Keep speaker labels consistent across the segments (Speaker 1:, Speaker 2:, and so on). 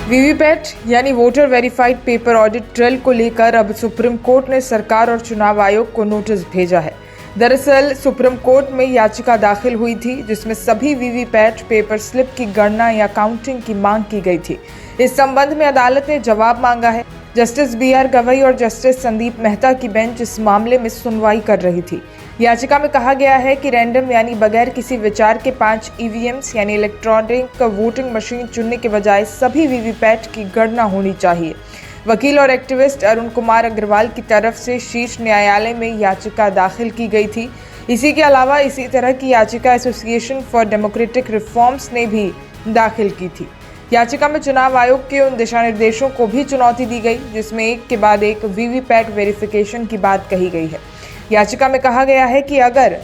Speaker 1: VVPAT यानी voter verified paper audit drill को लेकर अब सुप्रीम कोर्ट ने सरकार और चुनाव आयोग को नोटिस भेजा है। दरअसल सुप्रीम कोर्ट में याचिका दाखिल हुई थी जिसमें सभी वीवीपैट पेपर स्लिप की गणना या काउंटिंग की मांग की गई थी। इस संबंध में अदालत ने जवाब मांगा है। जस्टिस BR गवई और जस्टिस संदीप मेहता की बेंच इस मामले में सुनवाई कर रही थी। याचिका में कहा गया है कि रैंडम यानी बगैर किसी विचार के 5 EVMs यानी इलेक्ट्रॉनिक वोटिंग मशीन चुनने के बजाय सभी वीवीपैट की गणना होनी चाहिए। वकील और एक्टिविस्ट अरुण कुमार अग्रवाल की तरफ से शीर्ष न्यायालय में याचिका दाखिल की गई थी। इसी के अलावा इसी तरह की याचिका एसोसिएशन फॉर डेमोक्रेटिक रिफॉर्म्स ने भी दाखिल की थी। याचिका में चुनाव आयोग के उन दिशा निर्देशों को भी चुनौती दी गई जिसमें एक के बाद एक वीवीपैट वेरिफिकेशन की बात कही गई है। याचिका में कहा गया है कि अगर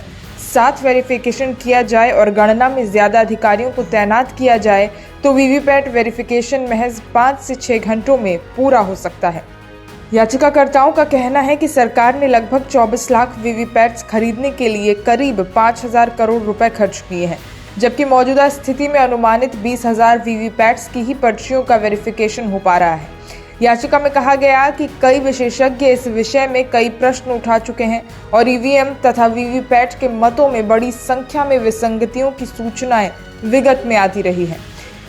Speaker 1: साथ वेरिफिकेशन किया जाए और गणना में ज्यादा अधिकारियों को तैनात किया जाए तो वीवीपैट वेरिफिकेशन महज 5 से 6 घंटों में पूरा हो सकता है। याचिकाकर्ताओं का कहना है कि सरकार ने लगभग 24 लाख वीवीपैट्स खरीदने के लिए करीब 5,000 करोड़ रुपए खर्च किए हैं, जबकि मौजूदा स्थिति में अनुमानित 20,000 वीवीपैट्स की ही पर्चियों का वेरिफिकेशन हो पा रहा है। याचिका में कहा गया कि कई विशेषज्ञ इस विषय में कई प्रश्न उठा चुके हैं और EVM तथा वीवीपैट के मतों में बड़ी संख्या में विसंगतियों की सूचनाएं विगत में आती रही हैं।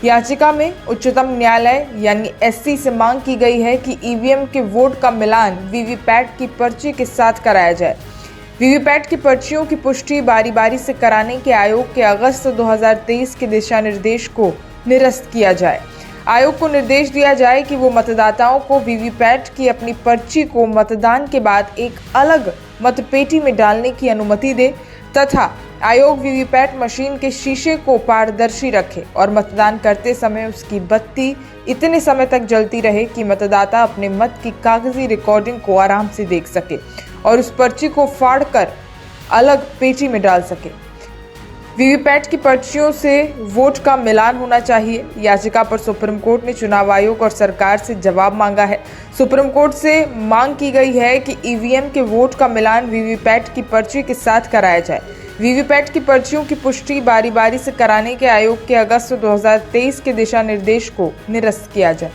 Speaker 1: याचिका में उच्चतम न्यायालय यानी SC से मांग की गई है कि EVM के वोट का मिलान वीवीपैट की पर्ची के साथ कराया जाए। वीवीपैट की पर्चियों की पुष्टि बारी बारी से कराने के आयोग के अगस्त 2023 के दिशा निर्देश को निरस्त किया जाए। आयोग को निर्देश दिया जाए कि वो मतदाताओं को वीवीपैट की अपनी पर्ची को मतदान के बाद एक अलग मतपेटी में डालने की अनुमति दे तथा आयोग वीवीपैट मशीन के शीशे को पारदर्शी रखे और मतदान करते समय उसकी बत्ती इतने समय तक जलती रहे कि मतदाता अपने मत की कागजी रिकॉर्डिंग को आराम से देख सके और उस पर्ची को फाड़कर अलग पेटी में डाल सके। वीवीपैट की पर्चियों से वोट का मिलान होना चाहिए। याचिका पर सुप्रीम कोर्ट ने चुनाव आयोग और सरकार से जवाब मांगा है। सुप्रीम कोर्ट से मांग की गई है कि EVM के वोट का मिलान वीवीपैट की पर्ची के साथ कराया जाए। वीवीपैट की पर्चियों की पुष्टि बारी बारी से कराने के आयोग के अगस्त 2023 के दिशा निर्देश को निरस्त किया जाए।